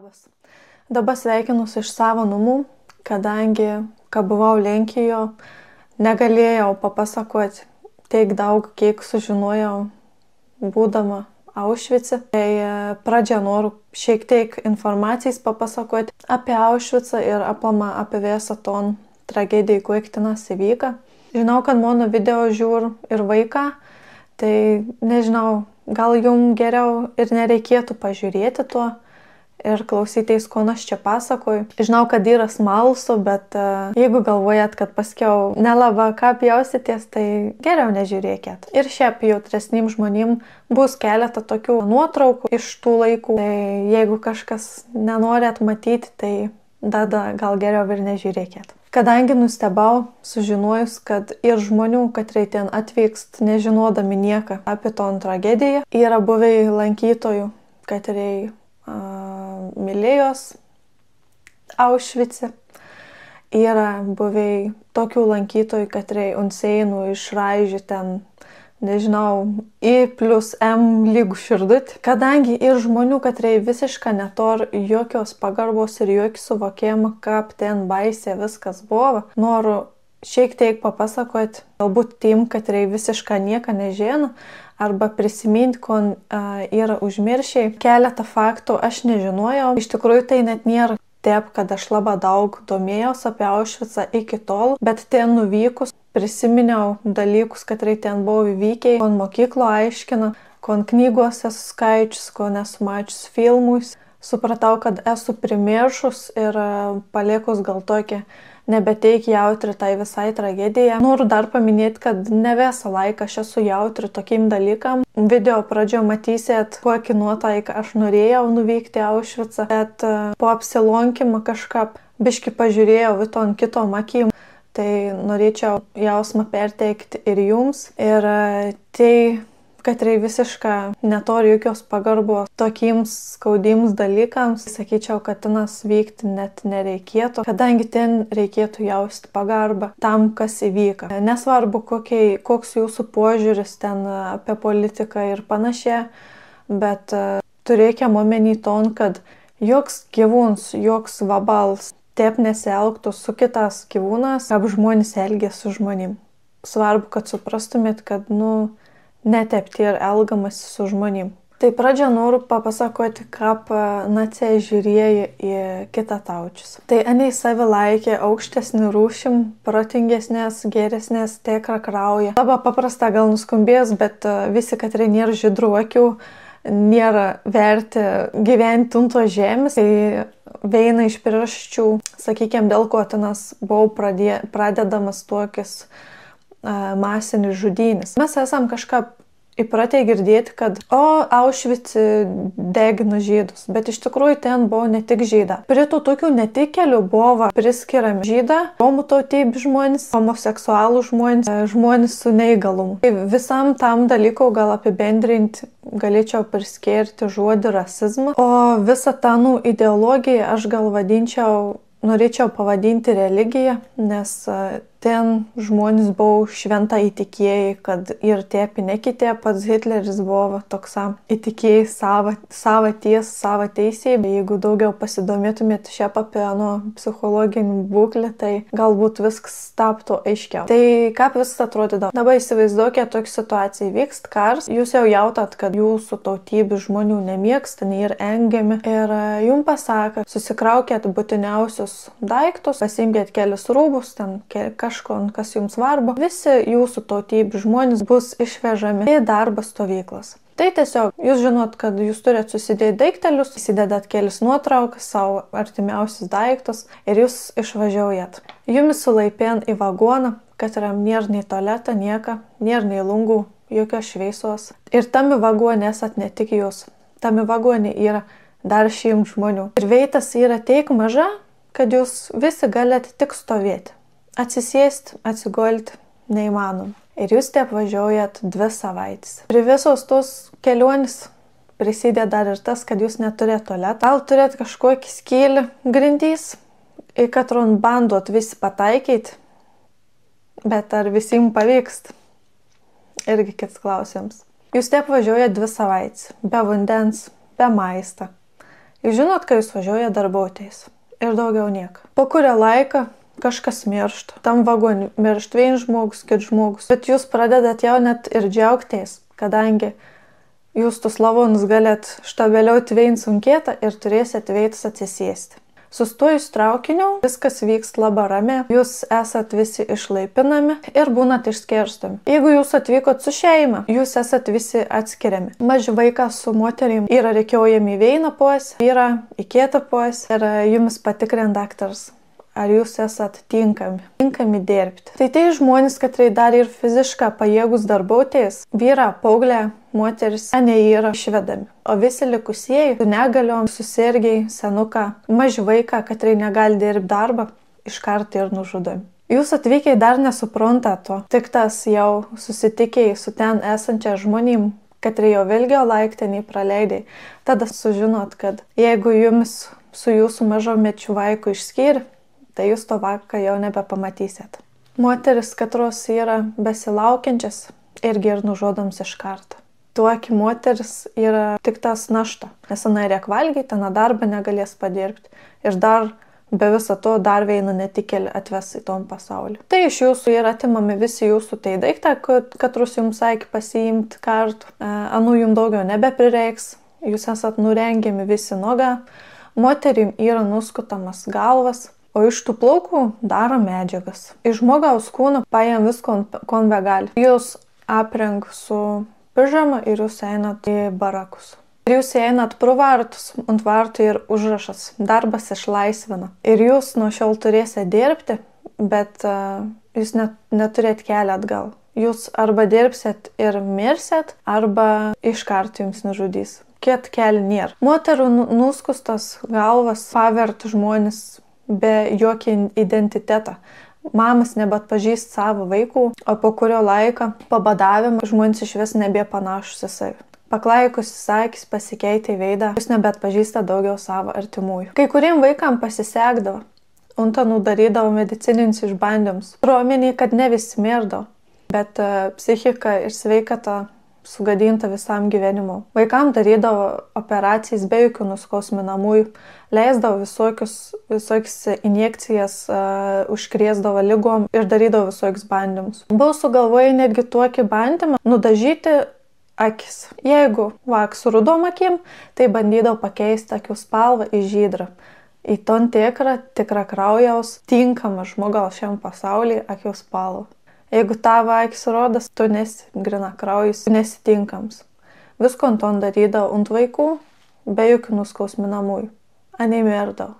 Labas. Dabar sveikinusi iš savo namų, kadangi, kai buvau Lenkijoje, negalėjau papasakoti tiek daug, kiek sužinojau būdama Aušvice. Tai pradžioje noriu šiek tiek informacijos papasakoti apie Aušvicą ir apie visą ton tragediją, kiek tenas įvyko. Žinau, kad mano video žiūri ir vaiką, tai nežinau, gal jums geriau ir nereikėtų pažiūrėti to ir klausytis, ko aš čia pasakoju. Žinau, kad yra smalsu, bet jeigu galvojat, kad paskiau nelaba ką pjausitės, tai geriau nežiūrėkit. Ir šiaip jautresnim žmonėm bus keletą tokių nuotraukų iš tų laikų. Tai jeigu kažkas nenorit matyti, tai tada gal geriau ir nežiūrėkit. Kadangi nustebau, sužinojus, kad ir žmonių, katrai ten atvykst, nežinodami nieką apie ton tragediją, yra buvę lankytojų, katrai mylėjos Aušvice. Yra buvę tokių lankytojų, katrai ant sienų išraižė ten, nežinau, I plus M lygų širdutį. Kadangi ir žmonių, katrai visiškai netor jokios pagarbos ir jokio suvokimo, kaip ten baisiai viskas buvo, noriu šiek tiek papasakoti, galbūt tiem, katrai visiškai nieko nežino, arba prisiminti, ko yra užmiršiai. Keletą faktų aš nežinojau. Iš tikrųjų, tai net nėra taip, kad aš labai daug domėjausi apie Aušvicą iki tol, bet ten nuvykus prisiminiau dalykus, katrai ten buvo įvykę, kon mokyklo aiškina, kon knygos esu skaičius, kon esu mačius filmus. Supratau, kad esu primiršus ir paliekus gal tokį nebeteik jautri tai visai tragedijai. Noriu dar paminėti, kad ne visą laiką aš esu jautri tokiem dalykam. Video pradžioje matysit, kokį nuotaiką aš norėjau nuvykti Aušvicą, bet po apsilankymą kažką biškį pažiūrėjau viton kitom akim. Tai norėčiau jausmą perteikti ir jums. Ir tai, katrai visiškai neturi jokios pagarbos tokiems skaudims dalykams, sakyčiau, kad tenas vykti net nereikėtų, kadangi ten reikėtų jausti pagarbą tam, kas įvyko. Nesvarbu, koks jūsų požiūris ten apie politiką ir panašiai, bet turėkim omeny ton, kad joks gyvūnas, joks vabals taip nesielgtų su kitas gyvūnas, kaip žmonės elgiasi su žmonėm. Svarbu, kad suprastumėt, kad, netepti ir elgamasi su žmonėm. Tai pradžia noriu papasakoti, kaip nacija žiūrėjo į kitataučius. Tai aniai savi laikė aukštesnį rūšim, protingesnės, geresnės, tikrą kraują. Labai paprasta gal nuskambės, bet visi, katrai nėra žydrų akių, nėra verti gyventi unto žemės. Tai viena iš priežasčių, sakykime, dėl ko tenas buvo pradedamas tokias masinis žudynės. Mes esam kažką įpratę girdėti, kad Aušvice degino žydus, bet iš tikrųjų ten buvo ne tik žyda. Prie tų tokių netikėlių buvo priskiriami žyda, romų tautybės žmonės, homoseksualų žmonės, žmonės su neįgalumu. Visam tam dalykų gal apibendrinti galėčiau priskirti žodį rasizmą, o visą tą ideologiją aš gal norėčiau pavadinti religiją, nes ten žmonės buvo šventą įtikėjai, kad ir taip nekitė, pats Hitleris buvo toks įtikėjai savo tiesą, savo teisybę. Jeigu daugiau pasidomėtumėt šią apie psichologinį būklę, tai galbūt viskas taptų aiškiau. Tai kaip viskas atrodydavo? Dabar įsivaizduokite, tokia situacija vyksta karas, jūs jau jautat, kad jūsų tautybės žmonių nemėgsta, ir engiami, ir jums pasako, susikraukėt būtiniausius daiktus, pasimkėt kelius rūbus, ten kažko, kas jums svarbu, visi jūsų tautybės žmonės bus išvežami į darbo stovyklas. Tai tiesiog, jūs žinot, kad jūs turėt susidėti daiktelius, įsidedat kelias nuotraukas, savo artimiausius daiktus ir jūs išvažiuojat. Jumis sulaipien į vagoną, katram nėra nei tualeto, nieko, nėra nei lungų, jokios šviesos. Ir tame vagone esat ne tik jūs, tame vagone yra dar 100 žmonių. Ir vietas yra tiek maža, kad jūs visi galite tik stovėti. Atsisėsti, atsigulti neįmanoma. Ir jūs taip važiuojat 2 savaitės. Prie visos tos kelionės prisideda dar ir tas, kad jūs neturėt tualetą. Gal turėt kažkokį skylį grindys, į katron bandot visi pataikyti, bet ar visiems pavyks? Irgi kits klausimas. Jūs taip važiuojat 2 savaitės, be vandens, be maisto. Jūs žinot, kai jūs važiuoja darbuotojais ir daugiau nieko. Po kurio laiko kažkas miršta. Tam vagonį miršta vienas žmogus, kitas žmogus. Bet jūs pradedat jau net ir džiaugtis, kadangi jūs tus lavonus galėt štabeliauti vienas ant kito ir turėsit vietos atsisėsti. Sustojus traukiniu, viskas vyks labai ramiai, jūs esat visi išlaipinami ir būnat išskirstomi. Jeigu jūs atvykot su šeima, jūs esat visi atskiriami. Maži vaikas su moterim yra reikiaujami į vieną pusę, yra į kitą pusę ir jums patikrina daktaras, ar jūs esat tinkami dirbti. Tai tai žmonės, katrai dar ir fiziškai pajėgus darbuotojas, vyra, paauglė, moteris, ne yra išvedami. O visi likusieji su negaliom, susirgiai, senuką, maži vaiką, katrai negali dirbti darbą, iš karto ir nužudomi. Jūs atvykiai dar nesupranta to, tik tas jau susitikiai su ten esančia žmonėm, katrai jau vilgio laiktenį praleidai, tada sužinot, kad jeigu jums su jūsų mažomečiu vaiku išskyrė, tai jūs to vaiko jau nebepamatysit. Moteris, katros yra besilaukiančias, irgi ir nužudoms iš karto. Tuoki moteris yra tik tas našta, nes jinai reikia valgyti, ten darbą negalės padirbti. Ir dar be viso to dar vieną netikėlį atves į tom pasaulį. Tai iš jūsų yra atimami visi jūsų tai daiktą, katrus jums reikia pasiimti kartu. Anų jums daugiau nebeprireiks, jūs esat nurengiami visi nuoga, moterim yra nuskutamas galvas. O iš tų plaukų daro medžiagas. Iš žmogaus kūno paėm visko, ko begali. Jūs apreng su pižama ir jūs einat į barakus. Ir jūs einat pro vartus, ant vartų ir užrašas darbas išlaisvina. Ir jūs nuo šiol turėsite dirbti, bet jūs neturėt kelią atgal. Jūs arba dirbsit ir mirsit, arba iš karto jums nužudys. Kiet kelių nėra. Moterų nuskustas galvas pavert žmonės be jokio identiteto. Mamas nebeatpažįst savo vaikų, o po kurio laiko pabadavimo žmonės iš vis nebė panašus į save. Paklaikus akis pasikeitė veidą, jūs nebeatpažįsta daugiau savo artimųjų. Kai kuriem vaikam pasisekdavo, untanų darydavo medicininius išbandymus. Ruomenį, kad ne visi mirdavo, bet psichika ir sveikata sugadinta visam gyvenimu. Vaikam darydavo operacijas be jokių nuskausminamųjų, leisdavo visokias injekcijas, užkrėsdavo ligom ir darydavo visokius bandymus. Buvo sugalvoję netgi tokį bandymą nudažyti akis. Jeigu vaks su rudom akim, tai bandydavo pakeisti akių spalvą į žydrą. Į ton tikrą kraujaus, tinkamą žmogaus šiam pasaulyje akių spalvą. Jeigu tavo akis rodas, tu nesi grina kraujus, nesi tinkams. Visko ant ton darydavo ant vaikų, be jokių nuskausminamųjų. Anei mirdavo.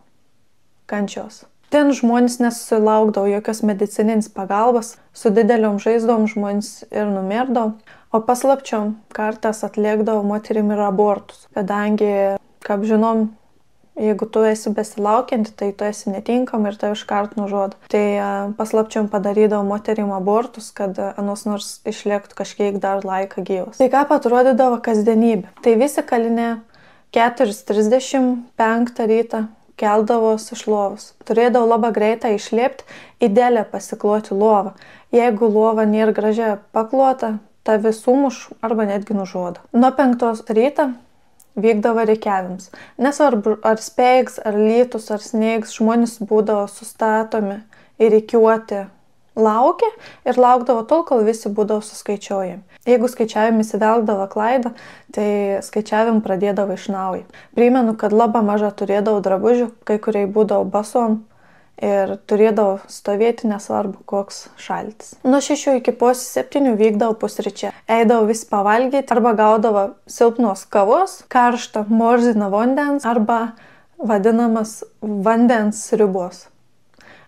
Kančios. Ten žmonės nesusilaukdavo jokios medicininės pagalbos, su dideliom žaizdom žmonės ir numirdavo, o paslapčiom kartas atliekdavo moterim ir abortus, kadangi, kaip žinom, jeigu tu esi besilaukianti, tai tu esi netinkama ir tai iškart nužudo. Tai paslapčiom padarydavo moterim abortus, kad anos nors išliektų kažkiek dar laiką gyvas. Tai ką atrodydavo kasdienybė. Tai visi kaliniai 4:35 rytą keldavos iš lovos. Turėdavo labai greitai išlėpti, idealiai pasikloti lovą. Jeigu lova nėra gražiai paklota, tave sumuš arba netgi nužudo. Nuo 5 ryto vykdavo reikiavimas. Nesvarbu, ar speigs, ar lietus, ar sneigs, žmonės būdavo sustatomi ir reikiuoti. Laukė ir laukdavo tol, kol visi būdavo suskaičiuojami. Jeigu skaičiavimai įsivelgdavo klaidą, tai skaičiavimai pradėdavo iš naujo. Primenu, kad labai maža turėdavo drabužių, kai kuriai būdavo basom ir turėdavo stovėti nesvarbu koks šaltis. Nuo 6 iki 7 vykdavo pusryčiai. Eidavo vis pavalgyti arba gaudavo silpnos kavos, karštą morziną vandens arba vadinamas vandens sriubos.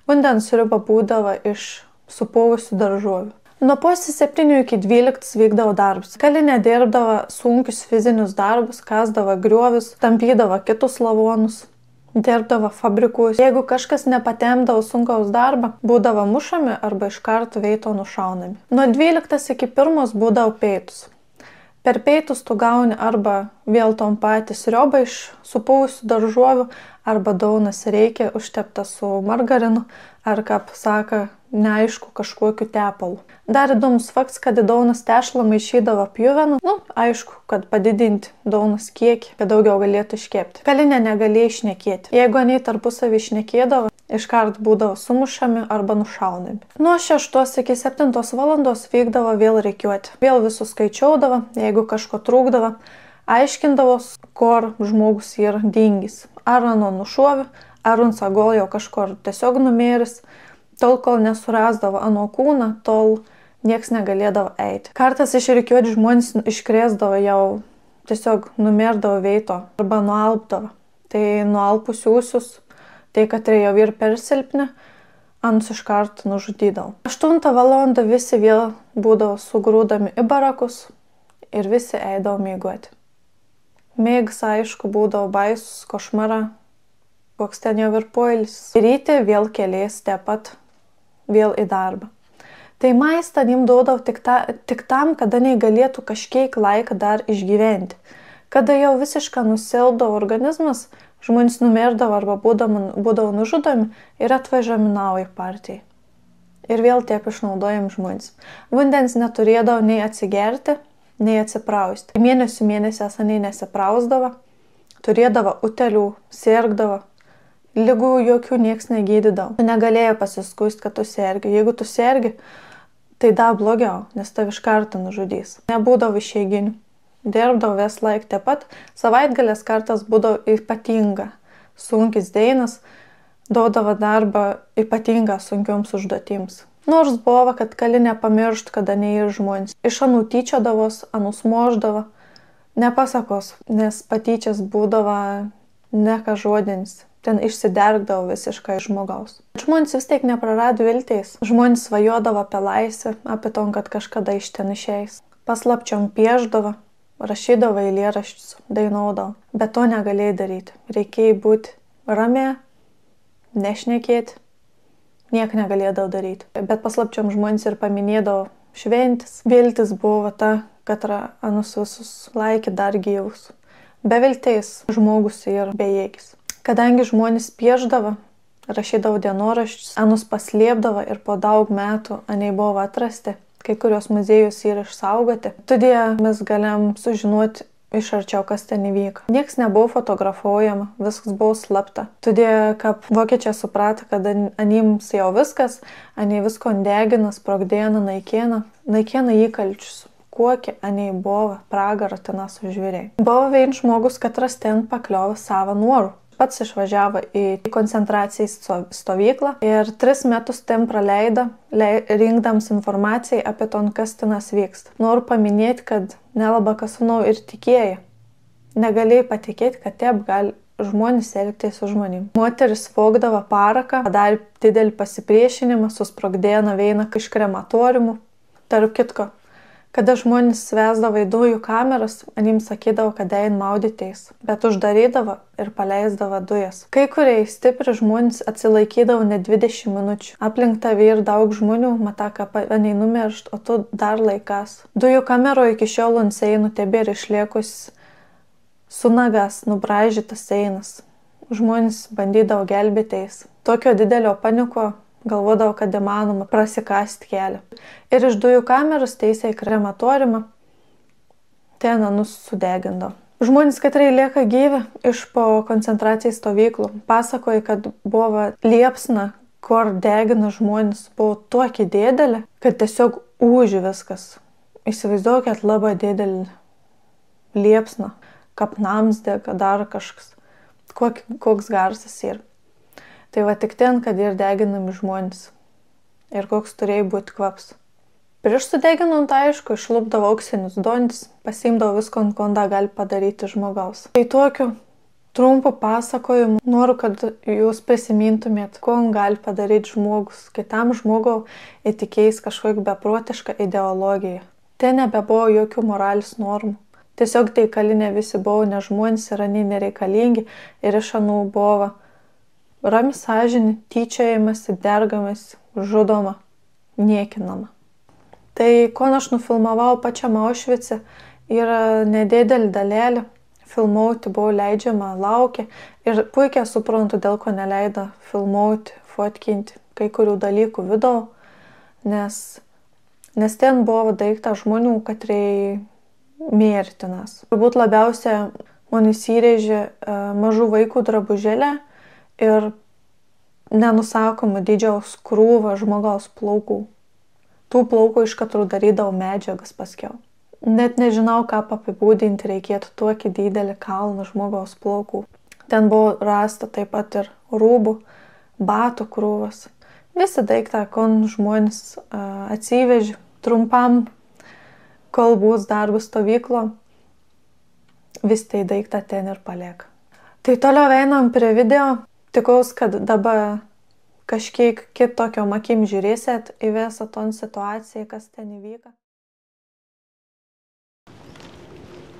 Vandens sriuba būdavo iš supuvusių daržovių. Nuo 7 iki 12 vykdavo darbus. Kaliniai dirbdavo sunkius fizinius darbus, kasdavo griovius, tampydavo kitus lavonus. Dirbdavo fabrikus. Jeigu kažkas nepatemdavo sunkaus darbą, būdavo mušami arba iš karto veito nušaunami. Nuo 12 iki 1 būdavo peitus. Per peitus tu gauni arba vėl tom patį sriubą iš supuvusių daržovių, arba daunas reikia užtepta su margarinu, ar kaip saka neaišku kažkokiu tepalu. Dar įdomus faktas, kad į daunas tešlą maišydavo pjuvenų, aišku, kad padidinti daunas kiekį, kad daugiau galėtų iškepti. Kalinė negalėjo išnekėti. Jeigu aniai tarpusavį išnekėdavo, iškart būdavo sumušami arba nušaunami. Nuo 6 iki 7 valandos vykdavo vėl rikiuoti. Vėl visus skaičiaudavo, jeigu kažko trūkdavo, aiškindavo, kur žmogus yra dingis. Ar ano nušovi, ar unsagol jau kažkur tiesiog numėris. Tol, kol nesurasdavo ano kūną, tol nieks negalėdavo eiti. Kartas išrikiuoti žmonės iškrėsdavo jau, tiesiog numerdavo veito arba nualpdavo. Tai nualpusiusius, tai kad jau ir persilpni, anus iškart nužudydavo. 8 valandą visi vėl būdavo sugrūdami į barakus ir visi eidavo miegoti. Mėgas, aišku, būdavo baisus, košmara, koks ten jau ir poilsis. Ryte vėl keliais taip pat vėl į darbą. Tai maistą jiem duodavo tik tam, kada negalėtų kažkiek laiką dar išgyventi. Kada jau visiškai nusilpdavo organizmas, žmonės numirdavo arba būdavo nužudomi ir atvežami naujai partijai. Ir vėl taip išnaudojami žmonės. Vandens neturėdavo nei atsigerti, nei atsiprausti. Mėnesiais aniai nesiprausdavo, turėdavo utelių, sirgdavo. Ligų jokių nieks negydydavo. Tu negalėjai pasiskųsti, kad tu sergi. Jeigu tu sergi, tai dar blogiau, nes tave iš karto nužudys. Nebūdavo išeiginių. Dirbdavo vis laik taip pat. Savaitgalės kartas būdavo ypatinga. Sunkis deinas, duodavo darbą ypatingą sunkioms užduotims. Nors buvo, kad kalinė pamiršt, kada neįr žmonės. Iš anų tyčiodavos, anus moždavo. Nepasakos, nes patyčias būdavo ne ką žodinis. Ten išsidergdavo visiškai žmogaus. Žmonės vis tiek neprarado vilties. Žmonės svajodavo apie laisvę, apie to, kad kažkada iš ten išeis. Paslapčiom pieždavo, rašydavo eilėraščius, dainuodavo. Bet to negalėjai daryti. Reikėjo būti ramė, nešnekėti, niek negalėdavo daryti. Bet paslapčiom žmonės ir paminėdavo šventis. Viltis buvo ta, kad anus visus laikė dar gyvus. Be vilties žmogus ir bejėgis. Kadangi žmonės pieždavo, rašydavo dienoraščius, anus paslėpdavo ir po daug metų aniai buvo atrasti, kai kurios muziejus yra išsaugoti. Todėl mes galėjom sužinoti iš arčiau, kas ten įvyko. Niekas nebuvo fotografuojama, viskas buvo slapta. Todėl, kaip vokiečiai suprato, kad anims jau viskas, aniai visko degina, sprogdėna, naikėna įkalčius. Kokį aniai buvo pragarą ten sužvėriai. Buvo vien žmogus, katras ten pakliovė savo norų. Pats išvažiavo į koncentracijos stovyklą ir 3 metus ten praleido, rinkdams informaciją apie to, kas tenas vyksta. Noriu paminėti, kad nelabai kas ir tikėjo. Negalėjai patikėti, kad taip gali žmonės elgtis su žmonėm. Moteris vogdavo paraką, padarė didelį pasipriešinimą, susprogdėna veiną iš krematoriumų. Tarp kitko, kada žmonės vesdavo į dujų kameras, anims sakydavo, kad ein maudyteis, bet uždarydavo ir paleisdavo dujas. Kai kurie stipri žmonės atsilaikydavo ne 20 minučių. Aplink tavį ir daug žmonių, mata, kad aniai numiršt, o tu dar laikas. Dujų kameroje iki šiol ant seinų tebėra išliekus sunagas, nubraižytas seinas. Žmonės bandydavo gelbėtis. Tokio didelio paniko galvodavo, kad įmanoma prasikasti kelią. Ir iš dujų kameros teisė į krematoriumą, ten anus sudegindavo. Žmonės, katrai lieka gyvi iš po koncentracijos stovyklų, pasakoja, kad buvo liepsna, kur degina žmonės, buvo tokia didelė, kad tiesiog ūži viskas. Įsivaizduokit labai didelį liepsną, kapnams dega, dar kažkas. Koks garsas yra. Tai va tik ten, kad ir deginami žmonės. Ir koks turėjo būti kvaps. Prieš sudeginant, aišku, išlupdavo auksinius donis, pasiimdavo visko, ko gali padaryti žmogaus. Tai tokiu trumpu pasakojimu noriu, kad jūs prisimintumėt, ko gali padaryti žmogus. Kitam žmogau įtikėjus kažkokią beprotišką ideologiją. Ten nebebuvo jokių moralės normų. Tiesiog tai kalinė visi buvo, nes žmonės yra nereikalingi ir iš anų buvo rami sąžinė, tyčiojamasi, dergamasi, žudoma, niekinama. Tai, ko aš nufilmavau pačiam Aušvice, yra nedidelė dalelė. Filmuoti buvo leidžiama laukia ir puikiai suprantu, dėl ko neleido filmuoti, fotkinti kai kurių dalykų video, nes ten buvo daiktas žmonių, katrai mirtinas. Turbūt labiausia man įsirėžė mažų vaikų drabužėlė ir nenusakoma didžiaus krūva žmogaus plaukų. Tų plaukų iš katrų darydavau medžiagas paskiau. Net nežinau, ką apibūdinti reikėtų tokį didelį kalną žmogaus plaukų. Ten buvo rasta taip pat ir rūbų, batų krūvas. Visi daiktą, kon žmonės atsivežė trumpam, kol bus darbų stovyklo, vis tai daiktą ten ir palieka. Tai toliau einam prie video. Tikaus, kad dabar kažkiek kitokiom akim žiūrėsit į visą ton situaciją, kas ten įvyko.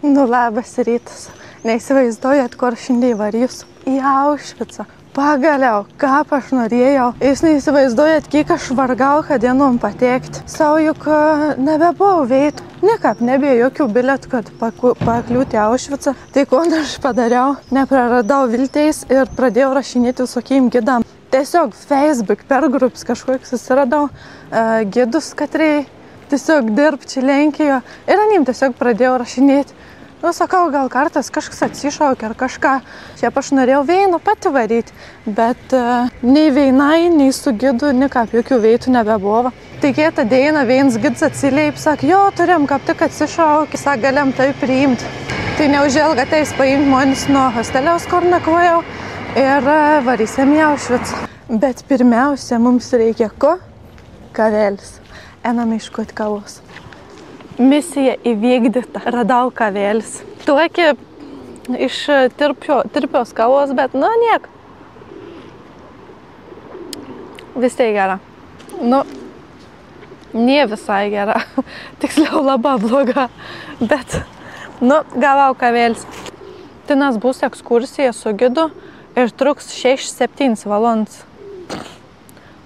Nu, labas rytas. Neįsivaizduojat, kur šiandien varysiu. Į Aušvicą. Pagaliau, ką aš norėjau. Jūs neįsivaizduojat, kiek aš vargau, kad dienom patekti. Sau juk nebebuvo veitų. Niekap nebėjo jokių bilietų, kad pakliūti Aušvicą. Tai ko aš padariau, nepraradau vilties ir pradėjau rašinėti visokiem gidam. Tiesiog Facebook per grupės kažkokį susiradau gidus, katrai tiesiog dirbti Lenkijoje. Ir anim tiesiog pradėjau rašinėti. Nu, sakau, gal kartas kažkas atsišaukė ar kažką. Šiaip aš norėjau veinu pati varyti, bet nei veinai, nei su gidu, nikap jokių veitų nebebuvo. Tai kitą dieną vienas gidas atsiliep, sak, jo, turim kaip tik atsišaukė, sak, galim tai priimti. Tai neužilga ateis paimti žmonės nuo hosteliaus, kur nakvojau, ir varysim į Aušvicą. Bet pirmiausia, mums reikia ko? Kavelis. Einam ieškoti kavos. Misija įvykdyta. Radau kavelis. Tokį iš tirpios kavos, bet nu niek. Vis tai gera. Nu, nie visai gera. Tiksliau labai bloga. Bet, nu, gavau kavelis. Tinas bus ekskursija su gidu ir truks 6-7 valandas.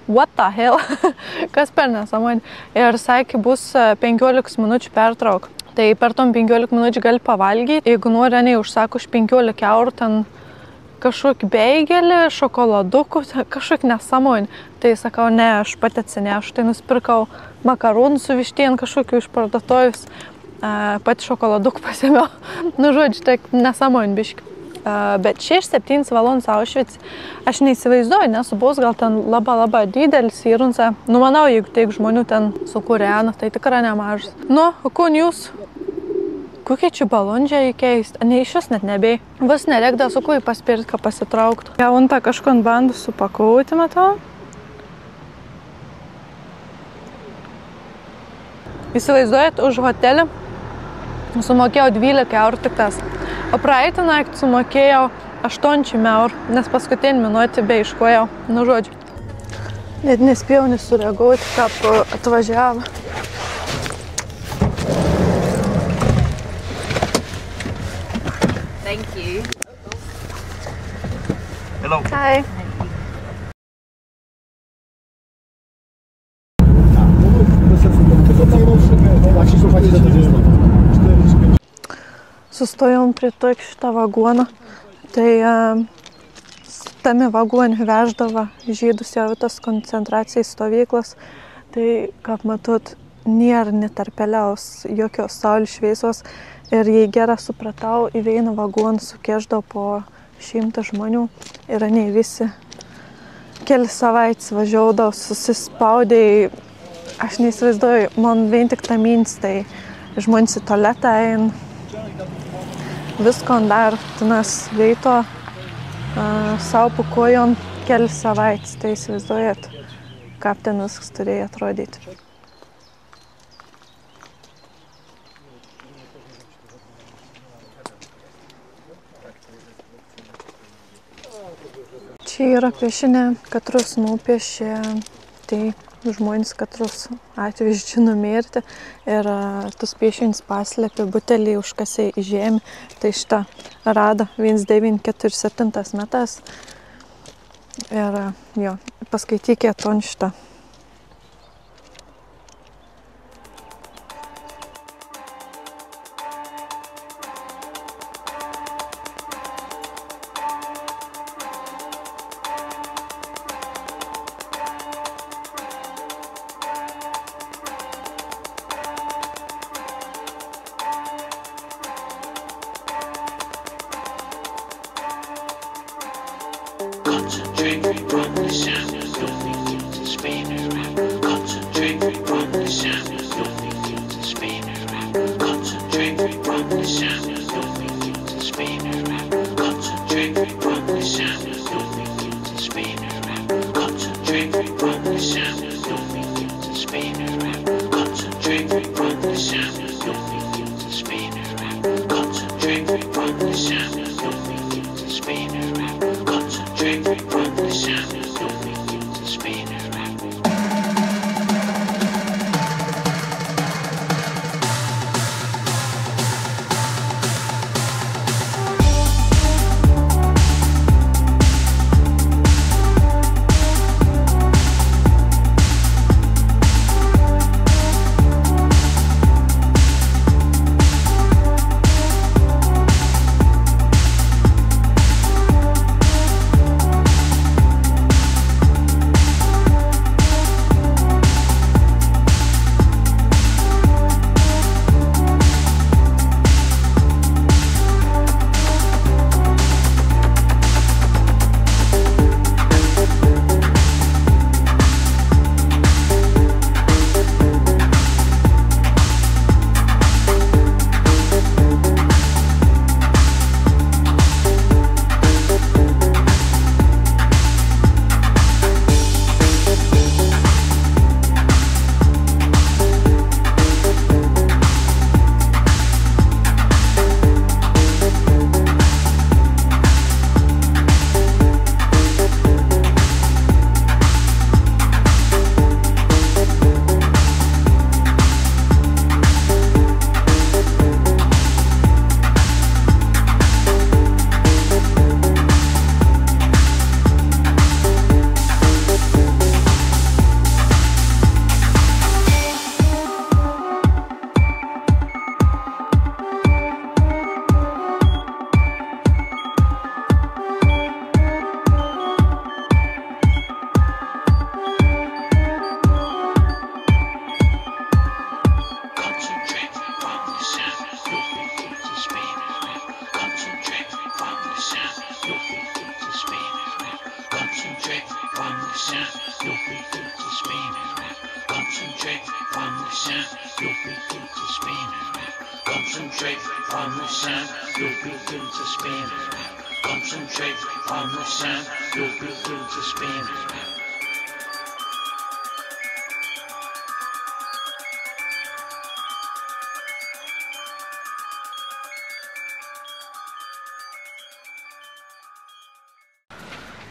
What the hell? Kas per nesąmonė? Ir sakė, bus 15 minučių pertrauk. Tai per tom 15 minučių gali pavalgyti. Jeigu nori, ne, užsako už 15 eurų ten kažkokį beigelį, šokoladukų, kažkokį nesąmonį. Tai sakau, ne, aš pati atsinešu. Tai nusipirkau makaronų su vištien kažkokiu iš parduotuvės. Pati šokoladukų pasėmiau. Nu, žodžiu, tai nesąmonį biškį. Bet 6-7 valandas Aušvic, aš neįsivaizduoju, nes bus gal ten labai didelis įrunsa. Nu, manau, jeigu tiek žmonių ten sukūrena, tai tikrai nemažas. Nu, ko jūs? Kokie čia balondžiai keisti? Ne, iš vis net nebei. Vis nereikda su kuo paspirti, ką pasitrauktų. Jauntą kažko ant bandų supakauti, matau. Įsivaizduojat, už hotelį sumokėjau 12 eurų tik tas. O praeitą naktį sumokėjau 8 eurų, nes paskutinį minutį beiškojau. Nu, žodžiu. Net nespėjau nesureaguoti, kaip atvažiavo. Thank you. Hello. Hi. Sustojom prie tokį šitą vagoną. Tai tame vagone veždavo žydus jau tas koncentracijos stovyklas. Tai, kaip matot, nėra netarpeliaus jokios saulės šviesos. Ir jei gerai supratau, į vieną vagoną sukeždavo po 100 žmonių. Ir anie visi keli savaitės važiaudavo, susispaudė. Aš neįsivaizduoju, man vien tik ta mintis, tai žmonės į tualetą eina. Visko dar tinas veito savo pukojom keli savaitės, tai įsivaizduojat, kaip ten viskas turėjo atrodyti. Čia yra piešinė, katrus nupiešė, tai žmonės katrus atveždžių numirti ir tus piešinius paslėpė butelį užkasė į žemę. Tai šitą rado 1947 metas ir jo, paskaitykit on šitą.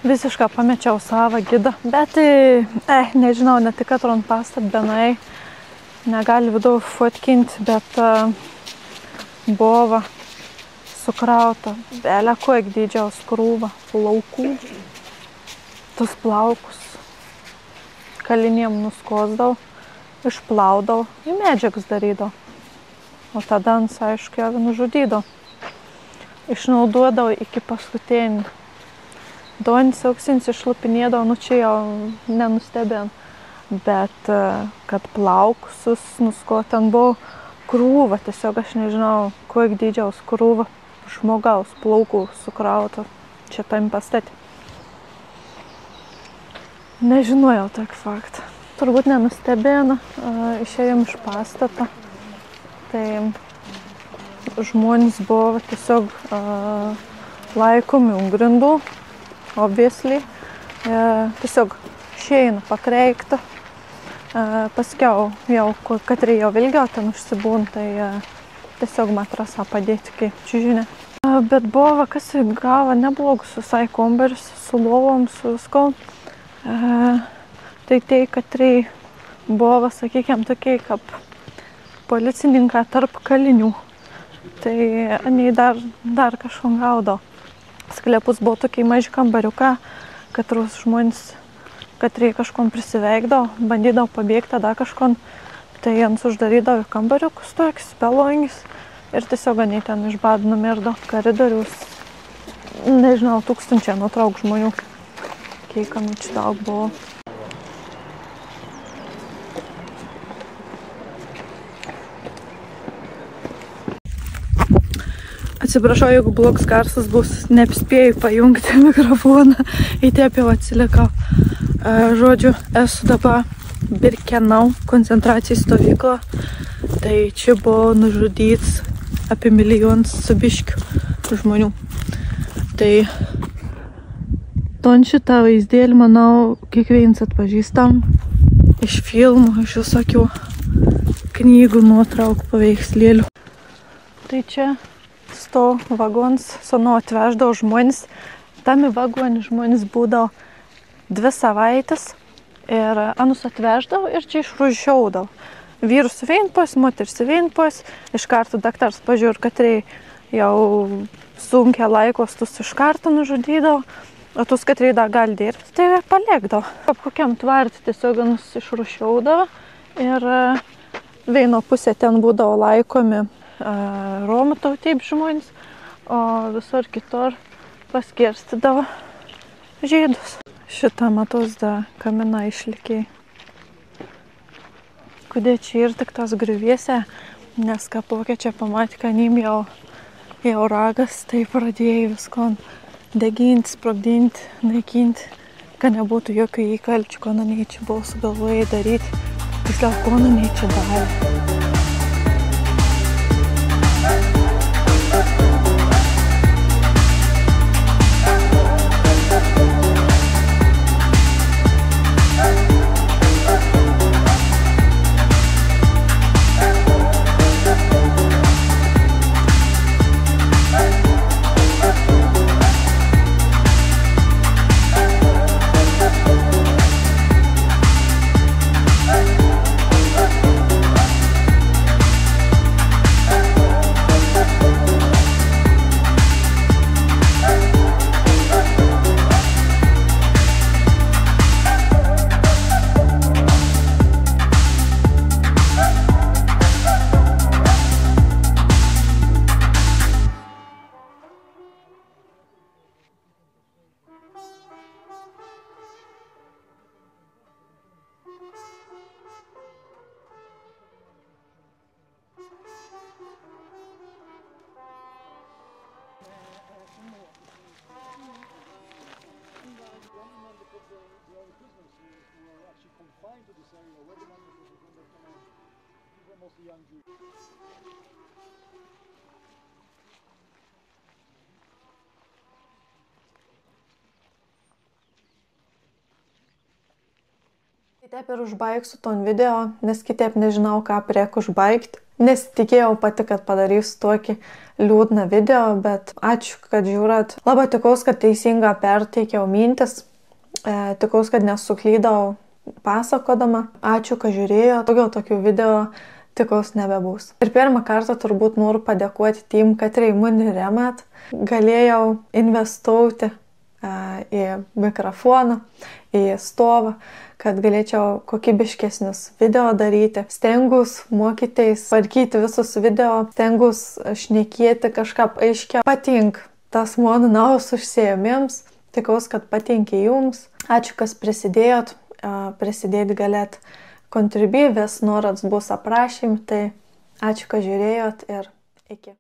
Visiškai pamečiau savo gidą, bet, nežinau, ne tik atron pastat benai negali vidau fotkinti, bet buvo sukrauta belė kuo didžiaus krūva plaukų. Tas plaukus kaliniem nuskosdavau, išplaudavau, į medžiagas darydavau. O tada, aišku, jau nužudydavau. Išnaudodavau iki paskutinį. Donis auksinis išlupinėdavo, čia jau nenustebėjom. Bet kad plaukus nusko, ten buvo krūva, tiesiog aš nežinau, kuo didžiaus krūva žmogaus plaukų sukrauta čia tam pastate. Nežinojau tokį faktą. Turbūt nenustebėjom, išėjom iš pastato. Tai žmonės buvo tiesiog laikomi ant grindų. Obviously, tiesiog šeina pakreikta, paskiau jau, katri jau ilgiau ten užsibūn, tai tiesiog matrasą padėti kaip čiužinė. Bet buvo, kas gavo neblogus visai kambarius, su lovom, su viskom. Tai katri buvo, sakykime, tokie kaip policininkai tarp kalinių. Tai anei dar kažkom gaudo. Sklepus buvo tokie maži kambariuką, katrus žmonės, katrie kažkom prisiveikdavo, bandydavo pabėgti, tada kažkom, tai jiems uždarydavo į kambariukus tokius, pelongis, ir tiesiog anei ten iš badų numirdo koridorius, nežinau, tūkstančiai nutrauk žmonių, kiekam čia daug buvo. Atsiprašau, jeigu blogs garsas bus, neapspėjau pajungti mikrofoną, į taip jau atsilikau. Žodžiu, esu dabar Birkenau koncentracijos stovykla. Tai čia buvo nužudyts apie milijonas su biškių žmonių. Tai ton šitą vaizdėlį, manau, kiekvienas atpažįstam iš filmų, iš visokių knygų, nuotraukų, paveikslėlių. Tai čia sto vagons, sonu atveždavo žmonės. Tame vagone žmonės būdavo 2 savaitės ir anus atveždavo ir čia išrūžiaudavo. Vyrus vienpos, moteris vienpos, iš karto daktaras pažiūrė, kad jau sunkia laikos, tus iš karto nužudydavo, o tus, kad dar gali dirbti, tai paliekdavo. Kokiam tvart tiesiog anus išrūžiaudavo ir vieno pusė ten būdavo laikomi romų tautybių žmonės, o visur kitur paskirstydavo žydus. Šitą matos da kamina išlikiai. Kodėl čia ir tik tas griuvėse, nes ką pokyčia pamatė, kad nim jau ragas, tai pradėjo visko deginti, sprogdinti, naikinti, kad nebūtų jokių įkalčių, ko naniai čia buvo sugalvoję daryti, tiksliau, ko naniai čia darė. Kitaip ir užbaigsiu ton video, nes kitaip nežinau, ką priek užbaigti. Nesitikėjau pati, kad padarysiu tokį liūdną video, bet ačiū, kad žiūrat. Labai tikaus, kad teisinga perteikiau mintis. Tikaus, kad nesuklydau pasakodama. Ačiū, kad žiūrėjo. Daugiau tokių video tikaus nebebus. Ir pirmą kartą turbūt noriu padėkoti tim, kad mane remat. Galėjau investuoti į mikrofoną, į stovą, kad galėčiau kokybiškesnius video daryti. Stengus mokytis, tvarkyti visus video, stengus šnekėti kažką aiškiau. Patink tas mano naujas užsiėmims, tikaus, kad patinka jums. Ačiū, kas prisidėjot, prisidėti galėt kontribį, vis nuorodas bus aprašym, tai ačiū, kad žiūrėjot ir iki.